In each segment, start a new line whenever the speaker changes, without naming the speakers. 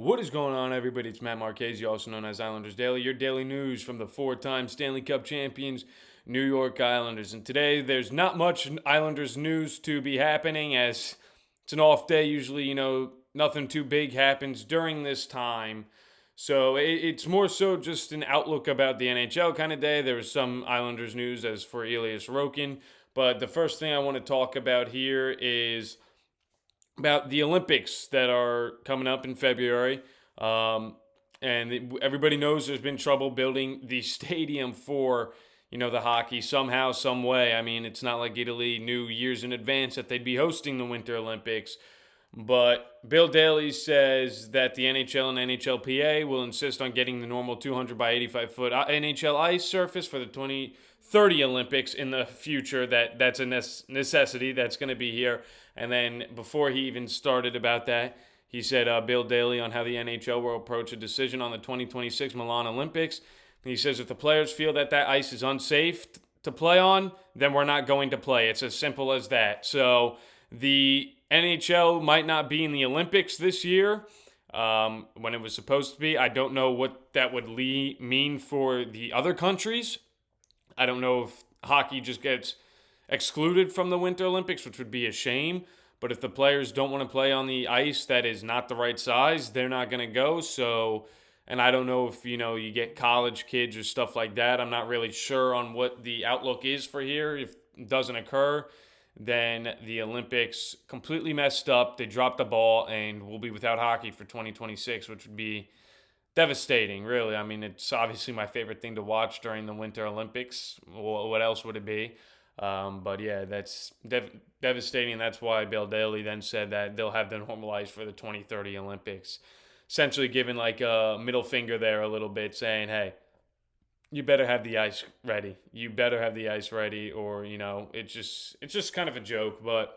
What is going on, everybody? It's Matt Marchese, also known as Islanders Daily, your daily news from the four-time Stanley Cup champions, New York Islanders. And today, there's not much Islanders news to be happening, as it's an off day. Usually, nothing too big happens during this time. So it's more so just an outlook about the NHL kind of day. There was some Islanders news as for Elias Rokin. But the first thing I want to talk about here is about the Olympics that are coming up in February. Everybody knows there's been trouble building the stadium for, the hockey somehow, some way. I mean, it's not like Italy knew years in advance that they'd be hosting the Winter Olympics. But Bill Daley says that the NHL and NHLPA will insist on getting the normal 200 by 85 foot NHL ice surface for the 2030 Olympics in the future. That's a necessity that's going to be here. And then before he even started about that, he said, Bill Daley, on how the NHL will approach a decision on the 2026 Milan Olympics. He says if the players feel that ice is unsafe to play on, then we're not going to play. It's as simple as that. So the NHL might not be in the Olympics this year when it was supposed to be. I don't know what that would mean for the other countries. I don't know if hockey just gets excluded from the Winter Olympics, which would be a shame. But if the players don't want to play on the ice that is not the right size, they're not going to go. So, and I don't know if, you get college kids or stuff like that. I'm not really sure on what the outlook is for here. If it doesn't occur, then the Olympics completely messed up. They dropped the ball and we'll be without hockey for 2026, which would be devastating, really. I mean, it's obviously my favorite thing to watch during the Winter Olympics. What else would it be? But yeah, that's devastating. That's why Bill Daley then said that they'll have them normalized for the 2030 Olympics. Essentially giving like a middle finger there a little bit, saying, hey, you better have the ice ready. You better have the ice ready, or, it's just kind of a joke, but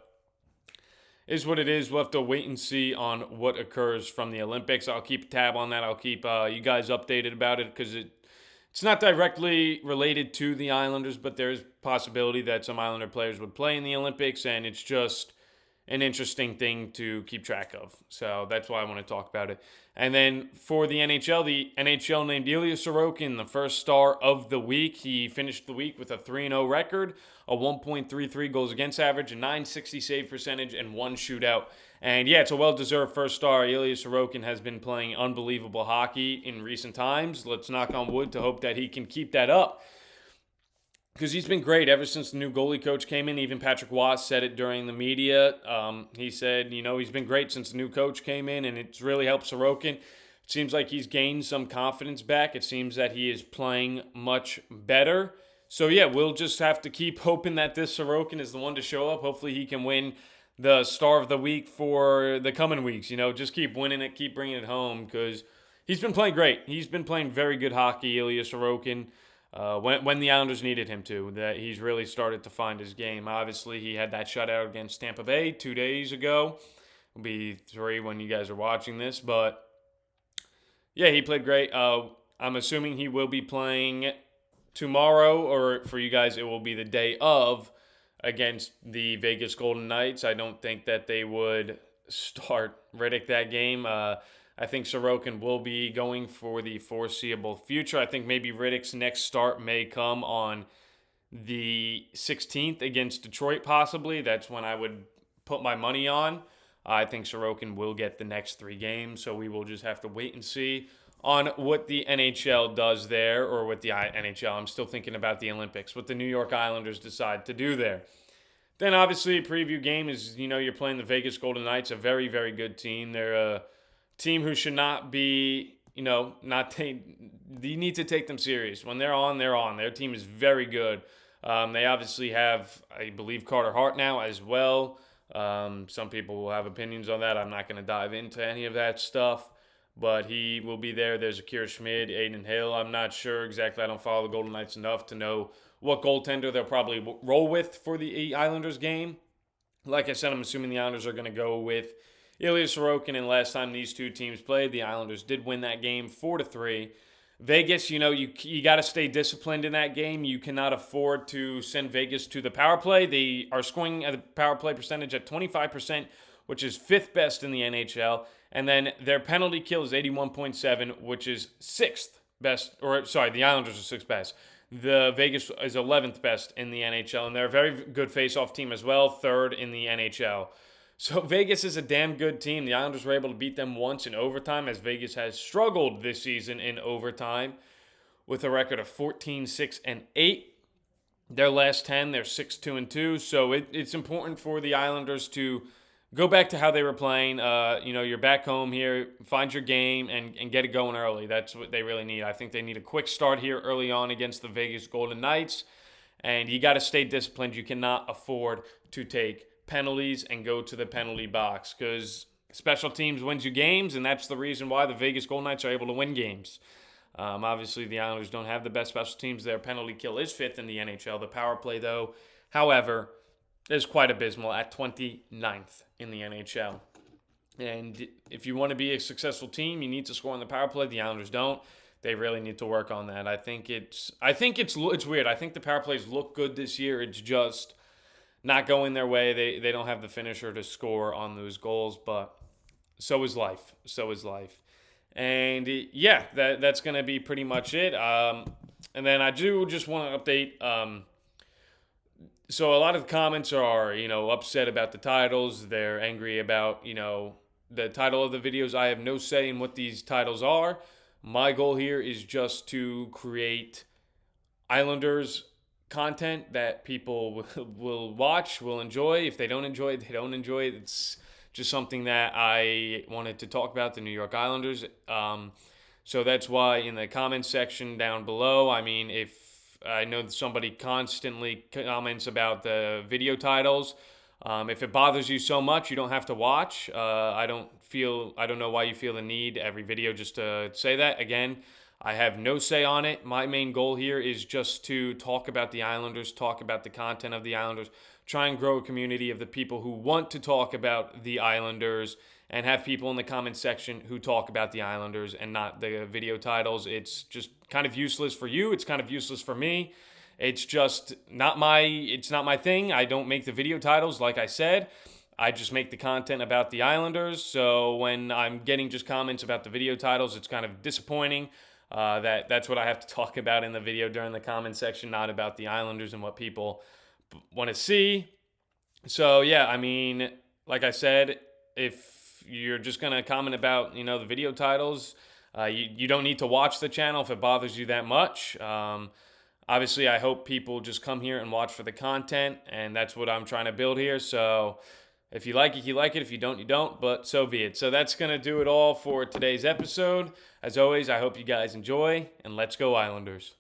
is what it is. We'll have to wait and see on what occurs from the Olympics. I'll keep a tab on that. I'll keep you guys updated about it because it's not directly related to the Islanders, but there's possibility that some Islander players would play in the Olympics, and it's just an interesting thing to keep track of. So that's why I want to talk about it. And then for the NHL named Ilya Sorokin the first star of the week. He finished the week with a 3-0 record, a 1.33 goals against average, a 960 save percentage, and one shootout. And yeah, it's a well-deserved first star. Ilya Sorokin has been playing unbelievable hockey in recent times. Let's knock on wood to hope that he can keep that up, because he's been great ever since the new goalie coach came in. Even Patrick Watt said it during the media. He said, he's been great since the new coach came in, and it's really helped Sorokin. It seems like he's gained some confidence back. It seems that he is playing much better. So, yeah, we'll just have to keep hoping that this Sorokin is the one to show up. Hopefully he can win the star of the week for the coming weeks. Just keep winning it, keep bringing it home, because he's been playing great. He's been playing very good hockey, Ilya Sorokin. When the Islanders needed him to, that he's really started to find his game. Obviously, he had that shutout against Tampa Bay 2 days ago. It'll be 3 when you guys are watching this, but yeah, he played great. I'm assuming he will be playing tomorrow, or for you guys, it will be the day of, against the Vegas Golden Knights. I don't think that they would start Riddick that game. I think Sorokin will be going for the foreseeable future. I think maybe Riddick's next start may come on the 16th against Detroit, possibly. That's when I would put my money on. I think Sorokin will get the next 3 games, so we will just have to wait and see on what the NHL does there, or what the NHL. I'm still thinking about the Olympics, what the New York Islanders decide to do there. Then, obviously, a preview game is, you're playing the Vegas Golden Knights, a very, very good team. They're a team who should not be, you need to take them serious. When they're on, they're on. Their team is very good. They obviously have, I believe, Carter Hart now as well. Some people will have opinions on that. I'm not going to dive into any of that stuff, but he will be there. There's Akira Schmid, Aiden Hill. I'm not sure exactly. I don't follow the Golden Knights enough to know what goaltender they'll probably roll with for the Islanders game. Like I said, I'm assuming the Islanders are going to go with Ilya Sorokin, and last time these two teams played, the Islanders did win that game 4-3. Vegas, you got to stay disciplined in that game. You cannot afford to send Vegas to the power play. They are scoring at a power play percentage at 25%, which is 5th best in the NHL. And then their penalty kill is 81.7, which is sixth best, or sorry, the Islanders are sixth best. The Vegas is 11th best in the NHL, and they're a very good face-off team as well, third in the NHL. So Vegas is a damn good team. The Islanders were able to beat them once in overtime, as Vegas has struggled this season in overtime with a record of 14-6-8. Their last 10, they're 6-2-2. So it's important for the Islanders to go back to how they were playing. You're back home here, find your game, and get it going early. That's what they really need. I think they need a quick start here early on against the Vegas Golden Knights. And you got to stay disciplined. You cannot afford to take penalties and go to the penalty box, because special teams wins you games, and that's the reason why the Vegas Golden Knights are able to win games. Obviously, the Islanders don't have the best special teams. Their penalty kill is fifth in the NHL. The power play, though, however, is quite abysmal at 29th in the NHL. And if you want to be a successful team, you need to score on the power play. The Islanders don't. They really need to work on that. I think it's weird. I think the power plays look good this year. It's just not going their way. They don't have the finisher to score on those goals, but so is life. So is life. And yeah, that's going to be pretty much it. And then I do just want to update. So a lot of the comments are, upset about the titles. They're angry about, the title of the videos. I have no say in what these titles are. My goal here is just to create Islanders content that people will watch, will enjoy. If they don't enjoy it, they don't enjoy it. It's just something that I wanted to talk about, the New York Islanders. So that's why in the comments section down below, if I know somebody constantly comments about the video titles. If it bothers you so much, you don't have to watch. I don't know why you feel the need every video just to say that. Again, I have no say on it. My main goal here is just to talk about the Islanders, talk about the content of the Islanders, try and grow a community of the people who want to talk about the Islanders, and have people in the comment section who talk about the Islanders and not the video titles. It's just kind of useless for you. It's kind of useless for me. It's just not my thing. I don't make the video titles, like I said. I just make the content about the Islanders. So when I'm getting just comments about the video titles, it's kind of disappointing. That's what I have to talk about in the video during the comment section, not about the Islanders and what people want to see. So yeah, like I said, if you're just going to comment about, the video titles, you don't need to watch the channel if it bothers you that much. Obviously, I hope people just come here and watch for the content, and that's what I'm trying to build here. So if you like it, you like it. If you don't, you don't, but so be it. So that's going to do it all for today's episode. As always, I hope you guys enjoy, and let's go Islanders.